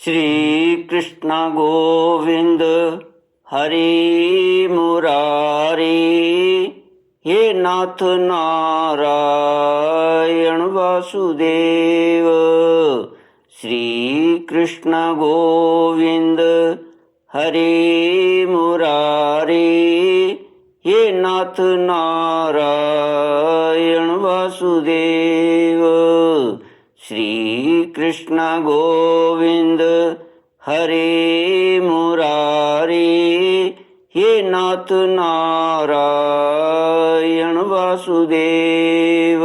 श्री कृष्ण गोविंद हरि मुरारी। हे नाथ नारायण वासुदेव। श्री कृष्ण गोविंद हरि मुरारी। हे नाथ नारायण वासुदेव। श्री कृष्ण गोविंद हरे मुरारी। हे नाथ नारायण वासुदेव।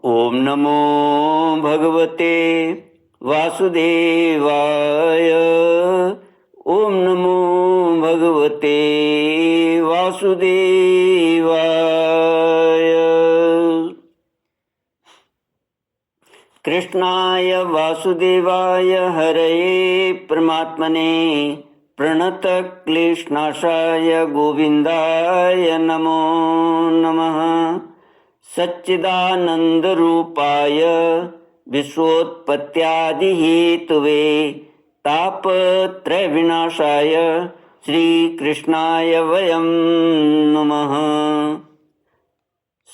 ओम नमो भगवते वासुदेवाय। ओम नमो भगवते वासुदेवाय। कृष्णाय वासुदेवाय हरये परमात्मने प्रणतक्लेशनाशाय गोविन्दाय नमो नमः। सच्चिदानन्दरूपाय विश्वोत्पत्त्यादिहेतवे तापत्रयविनाशाय श्रीकृष्णाय वयं नमः।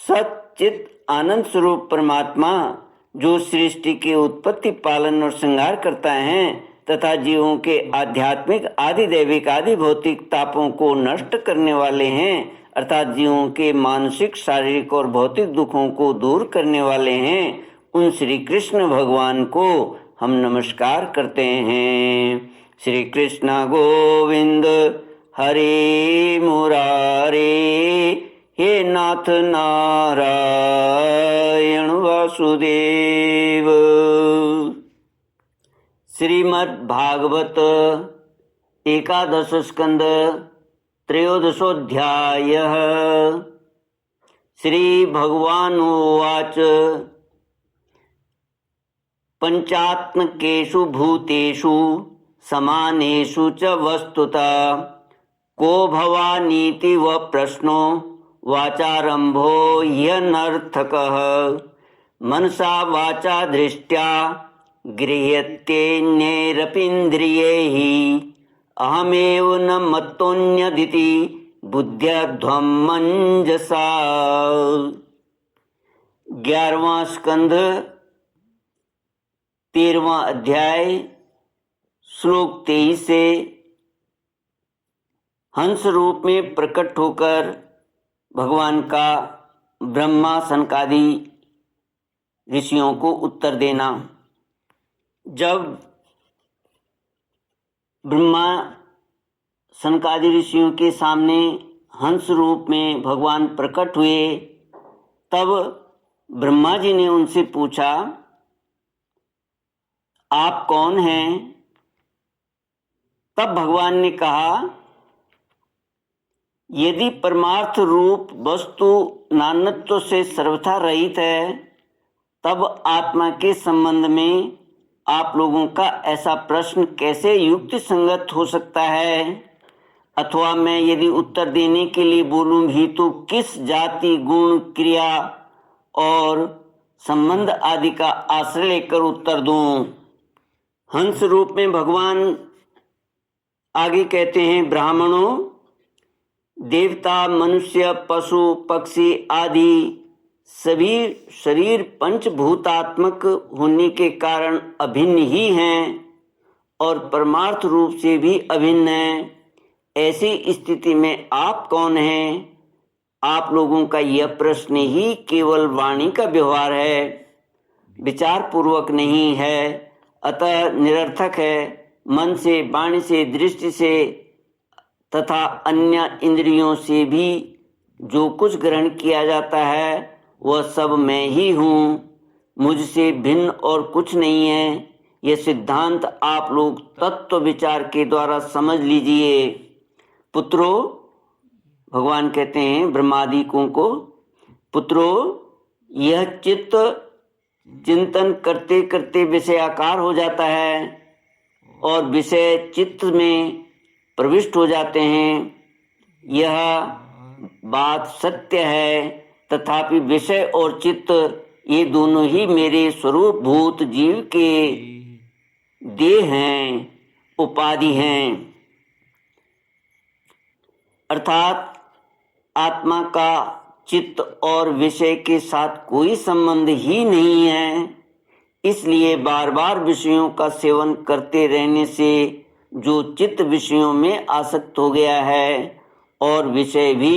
सच्चित आनंद स्वरूप परमात्मा जो सृष्टि के उत्पत्ति, पालन और श्रृंगार करता है तथा जीवों के आध्यात्मिक, आदि दैविक, आदि भौतिक तापों को नष्ट करने वाले हैं, अर्थात जीवों के मानसिक, शारीरिक और भौतिक दुखों को दूर करने वाले हैं, उन श्री कृष्ण भगवान को हम नमस्कार करते हैं। श्री कृष्ण गोविंद हरे मुरारे। हे नाथ नारायण वासुदेव। श्रीमद् भागवत एकादश स्कंद त्रयोदशोऽध्यायः। श्री भगवानुवाच पंचात्मकेषु भूतेषु समानेषु च वस्तुतः को भवानीति व प्रश्नो वाचारंभो ह्यनर्थकः। मनसा वाचा दृष्ट्या गृह्यत्येनैरपीन्द्रियैः अहमेव न मत्तोऽन्यदिति बुद्ध्याध्वं मंजसा। 11वां स्कंध 13वां अध्याय श्लोक 23 से हंस रूप में प्रकट होकर भगवान का ब्रह्मा सनकादि ऋषियों को उत्तर देना। जब ब्रह्मा सनकादि ऋषियों के सामने हंस रूप में भगवान प्रकट हुए, तब ब्रह्मा जी ने उनसे पूछा, आप कौन हैं? तब भगवान ने कहा, यदि परमार्थ रूप वस्तु नानत्व से सर्वथा रहित है, तब आत्मा के संबंध में आप लोगों का ऐसा प्रश्न कैसे युक्ति संगत हो सकता है? अथवा मैं यदि उत्तर देने के लिए बोलूं भी तो किस जाति, गुण, क्रिया और संबंध आदि का आश्रय लेकर उत्तर दूं? हंस रूप में भगवान आगे कहते हैं, ब्राह्मणों, देवता, मनुष्य, पशु, पक्षी आदि सभी शरीर पंचभूतात्मक होने के कारण अभिन्न ही हैं और परमार्थ रूप से भी अभिन्न हैं। ऐसी स्थिति में आप कौन हैं? आप लोगों का यह प्रश्न ही केवल वाणी का व्यवहार है, विचार पूर्वक नहीं है, अतः निरर्थक है। मन से, वाणी से, दृष्टि से तथा अन्य इंद्रियों से भी जो कुछ ग्रहण किया जाता है वह सब मैं ही हूँ, मुझसे भिन्न और कुछ नहीं है। यह सिद्धांत आप लोग तत्व विचार के द्वारा समझ लीजिए। पुत्रों, भगवान कहते हैं ब्रह्मादिकों को, पुत्रों, यह चित्त चिंतन करते करते विषयाकार हो जाता है और विषय चित्त में प्रविष्ट हो जाते हैं। यह बात सत्य है, तथापि विषय और चित्त ये दोनों ही मेरे स्वरूप भूत जीव के देह हैं, उपाधि हैं। अर्थात आत्मा का चित्त और विषय के साथ कोई संबंध ही नहीं है। इसलिए बार बार विषयों का सेवन करते रहने से जो चित्त विषयों में आसक्त हो गया है और विषय भी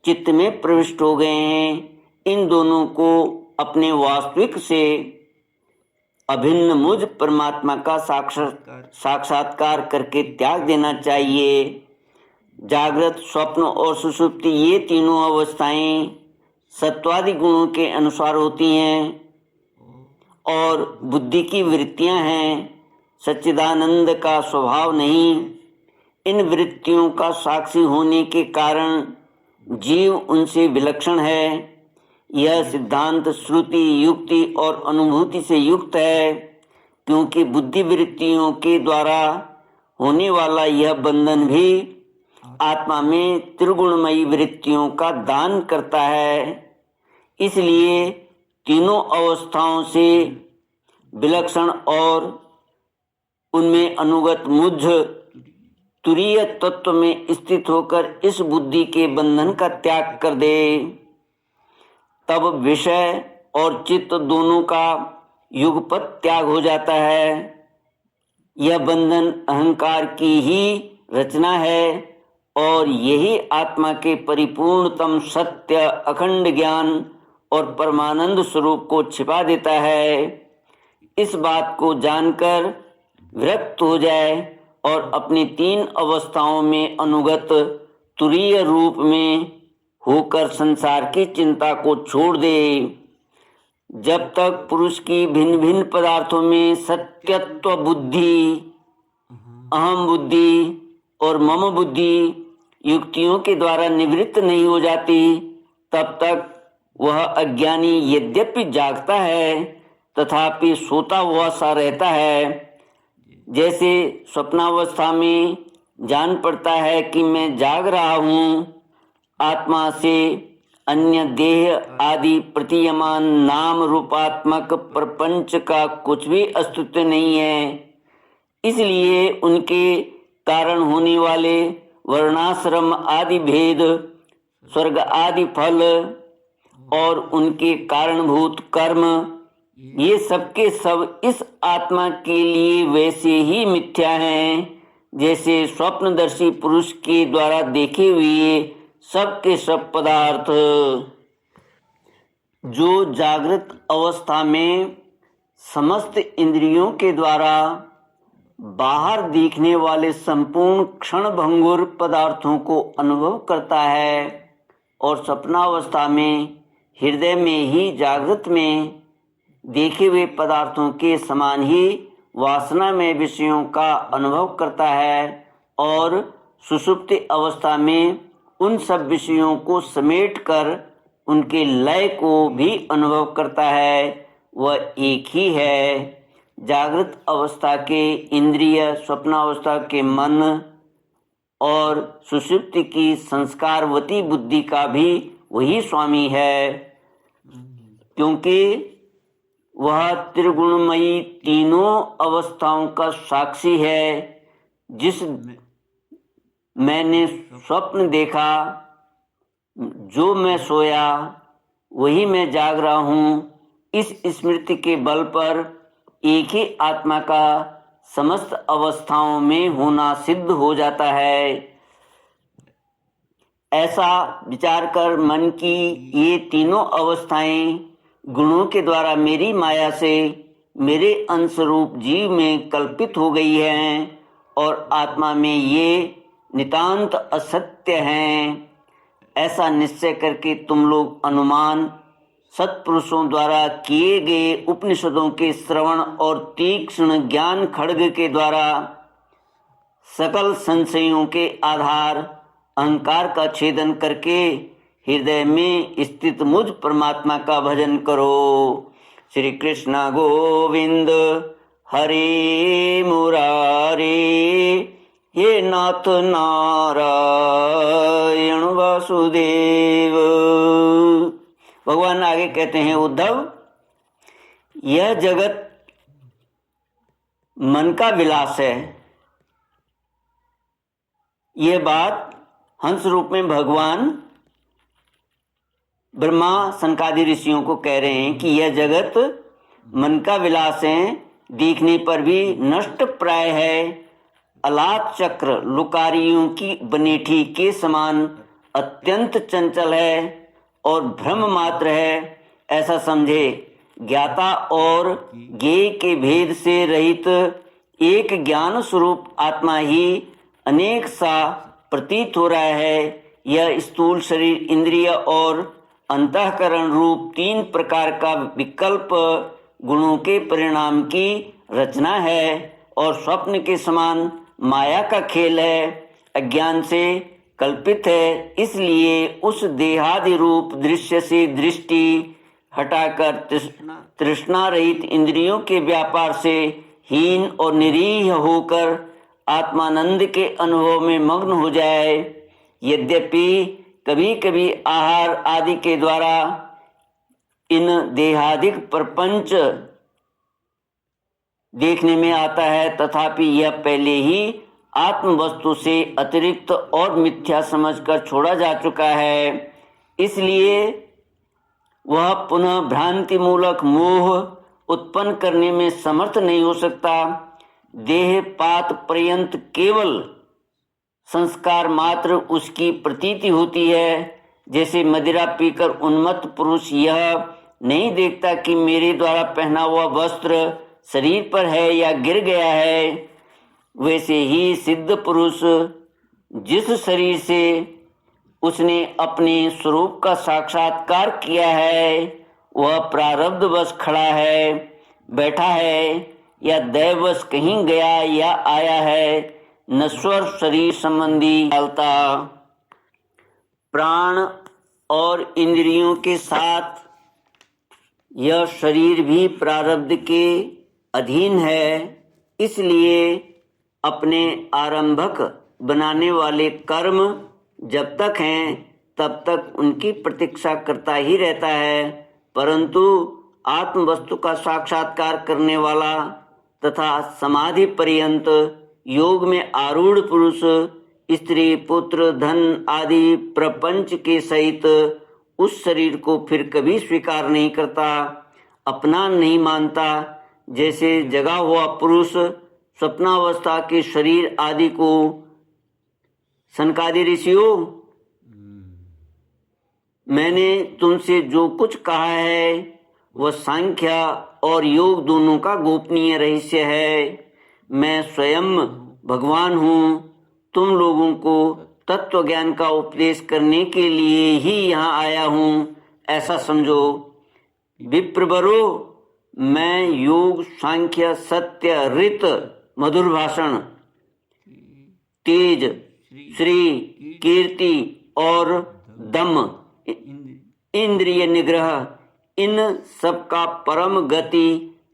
चित्त में प्रविष्ट हो गए हैं, इन दोनों को अपने वास्तविक से अभिन्न मुझ परमात्मा का साक्षात्कार करके त्याग देना चाहिए। जागृत, स्वप्न और सुषुप्ति ये तीनों अवस्थाएं सत्वादि गुणों के अनुसार होती हैं और बुद्धि की वृत्तियां हैं, सच्चिदानंद का स्वभाव नहीं। इन वृत्तियों का साक्षी होने के कारण जीव उनसे विलक्षण है। यह सिद्धांत श्रुति, युक्ति और अनुभूति से युक्त है, क्योंकि बुद्धि वृत्तियों के द्वारा होने वाला यह बंधन भी आत्मा में त्रिगुणमयी वृत्तियों का दान करता है। इसलिए तीनों अवस्थाओं से विलक्षण और उनमें अनुगत मुझ तुरीय तत्व में स्थित होकर इस बुद्धि के बंधन का त्याग कर दे। तब विषय और चित्त दोनों का युगपत त्याग हो जाता है। यह बंधन अहंकार की ही रचना है और यही आत्मा के परिपूर्णतम सत्य, अखंड ज्ञान और परमानंद स्वरूप को छिपा देता है। इस बात को जानकर विरक्त हो जाए और अपनी तीन अवस्थाओं में अनुगत तुरीय रूप में होकर संसार की चिंता को छोड़ दे। जब तक पुरुष की भिन्न भिन्न पदार्थों में सत्यत्व बुद्धि, अहम बुद्धि और मम बुद्धि युक्तियों के द्वारा निवृत्त नहीं हो जाती, तब तक वह अज्ञानी यद्यपि जागता है तथापि सोता हुआ सा रहता है। जैसे स्वप्नावस्था में जान पड़ता है कि मैं जाग रहा हूँ, आत्मा से अन्य देह आदि प्रतीयमान नाम रूपात्मक प्रपंच का कुछ भी अस्तित्व नहीं है। इसलिए उनके कारण होने वाले वर्णाश्रम आदि भेद, स्वर्ग आदि फल और उनके कारणभूत कर्म, ये सब के सब इस आत्मा के लिए वैसे ही मिथ्या हैं जैसे स्वप्नदर्शी पुरुष के द्वारा देखे हुए सब के सब पदार्थ। जो जागृत अवस्था में समस्त इंद्रियों के द्वारा बाहर दिखने वाले संपूर्ण क्षण भंगुर पदार्थों को अनुभव करता है और स्वप्नावस्था में हृदय में ही जागृत में देखे हुए पदार्थों के समान ही वासना में विषयों का अनुभव करता है और सुषुप्ति अवस्था में उन सब विषयों को समेटकर उनके लय को भी अनुभव करता है, वह एक ही है। जागृत अवस्था के इंद्रिय, स्वप्नावस्था के मन और सुषुप्ति की संस्कारवती बुद्धि का भी वही स्वामी है, क्योंकि वह त्रिगुणमयी तीनों अवस्थाओं का साक्षी है। जिस मैंने स्वप्न देखा, जो मैं सोया, वही मैं जाग रहा हूँ, इस स्मृति के बल पर एक ही आत्मा का समस्त अवस्थाओं में होना सिद्ध हो जाता है। ऐसा विचार कर मन की ये तीनों अवस्थाएं गुणों के द्वारा मेरी माया से मेरे अंश रूप जीव में कल्पित हो गई हैं और आत्मा में ये नितांत असत्य हैं। ऐसा निश्चय करके तुम लोग अनुमान सत्पुरुषों द्वारा किए गए उपनिषदों के श्रवण और तीक्ष्ण ज्ञान खड्ग के द्वारा सकल संशयों के आधार अहंकार का छेदन करके हृदय में स्थित मुझ परमात्मा का भजन करो। श्री कृष्ण गोविंद हरे मुरारे, हे नाथ नारायण वासुदेव। भगवान आगे कहते हैं, उद्धव यह जगत मन का विलास है। यह बात हंस रूप में भगवान ब्रह्मा सनकादि ऋषियों को कह रहे हैं कि यह जगत मन का विलास है, देखने पर भी नष्ट प्राय है, अलात चक्र लुकारियों की बनेठी के समान अत्यंत चंचल है और भ्रम मात्र है, ऐसा समझे। ज्ञाता और ज्ञेय के भेद से रहित एक ज्ञान स्वरूप आत्मा ही अनेक सा प्रतीत हो रहा है। यह स्थूल शरीर, इंद्रिय और अंतःकरण रूप तीन प्रकार का विकल्प गुणों के परिणाम की रचना है और स्वप्न के समान माया का खेल है, अज्ञान से कल्पित है। इसलिए उस देहादि रूप दृश्य से दृष्टि हटाकर तृष्णा रहित इंद्रियों के व्यापार से हीन और निरीह होकर आत्मानंद के अनुभव में मग्न हो जाए। यद्यपि कभी कभी आहार आदि के द्वारा इन देहादिक प्रपंच देखने में आता है, तथापि यह पहले ही आत्म वस्तु से अतिरिक्त और मिथ्या समझकर छोड़ा जा चुका है। इसलिए वह पुनः भ्रांति मूलक मोह उत्पन्न करने में समर्थ नहीं हो सकता। देह पात पर्यंत केवल संस्कार मात्र उसकी प्रतीति होती है। जैसे मदिरा पीकर उन्मत्त पुरुष यह नहीं देखता कि मेरे द्वारा पहना हुआ वस्त्र शरीर पर है या गिर गया है, वैसे ही सिद्ध पुरुष जिस शरीर से उसने अपने स्वरूप का साक्षात्कार किया है वह प्रारब्धवश खड़ा है, बैठा है या दैववश कहीं गया या आया है, नश्वर शरीर संबंधी चालता। प्राण और इंद्रियों के साथ यह शरीर भी प्रारब्ध के अधीन है। इसलिए अपने आरंभक बनाने वाले कर्म जब तक हैं तब तक उनकी प्रतीक्षा करता ही रहता है, परंतु आत्म वस्तु का साक्षात्कार करने वाला तथा समाधि पर्यंत योग में आरूढ़ पुरुष स्त्री पुत्र धन आदि प्रपंच के सहित उस शरीर को फिर कभी स्वीकार नहीं करता, अपना नहीं मानता। जैसे जगा हुआ पुरुष स्वप्नावस्था के शरीर आदि को सनकादि ऋषियों, मैंने तुमसे जो कुछ कहा है वह सांख्य और योग दोनों का गोपनीय रहस्य है। मैं स्वयं भगवान हूँ, तुम लोगों को तत्व ज्ञान का उपदेश करने के लिए ही यहाँ आया हूँ, ऐसा समझो। विप्रवरो, मैं योग सांख्य सत्य ऋत मधुर भाषण तेज श्री कीर्ति और दम इंद्रिय निग्रह इन सब का परम गति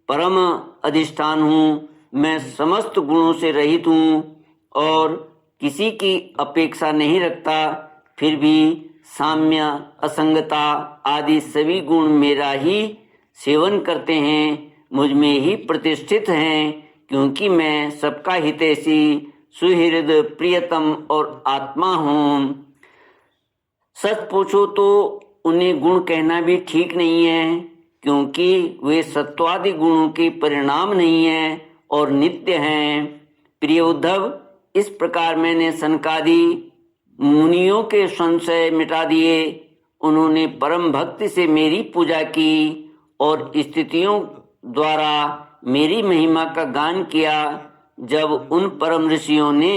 परम अधिष्ठान हूँ। मैं समस्त गुणों से रहित हूँ और किसी की अपेक्षा नहीं रखता, फिर भी साम्य असंगता आदि सभी गुण मेरा ही सेवन करते हैं, मुझ में ही प्रतिष्ठित हैं, क्योंकि मैं सबका हितैषी सुहृद प्रियतम और आत्मा हूँ। सच पूछो तो उन्हें गुण कहना भी ठीक नहीं है, क्योंकि वे सत्वादि गुणों के परिणाम नहीं है और नित्य हैं। प्रिय उद्धव, इस प्रकार मैंने सनकादि मुनियों के संशय मिटा दिए। उन्होंने परम भक्ति से मेरी पूजा की और स्थितियों द्वारा मेरी महिमा का गान किया। जब उन परम ऋषियों ने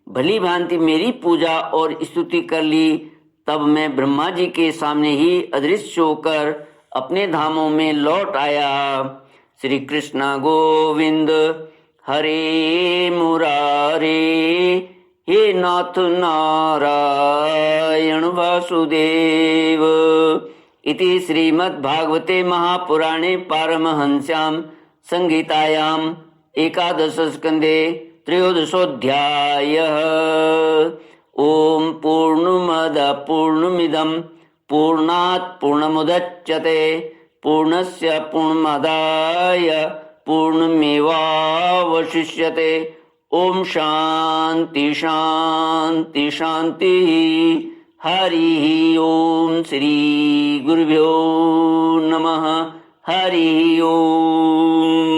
भली भांति मेरी पूजा और स्तुति कर ली, तब मैं ब्रह्मा जी के सामने ही अदृश्य होकर अपने धामों में लौट आया। श्री कृष्ण गोविंद हरे मुरारे, हे नाथ नारायण वासुदेव। इति श्रीमद्भागवते महापुराणे पारमहंस्यां संहितायां एकादश स्कंदे त्रयोदशोऽध्यायः। ओम पूर्णमद पूर्णमिदं पूर्णात् पूर्णमुदच्यते पूर्णस्य पूर्णमादाय पूर्णमेवावशिष्यते। ओम शांति शांति शांति। हरि ओम। श्री गुरुभ्यो नमः। हरि ओम।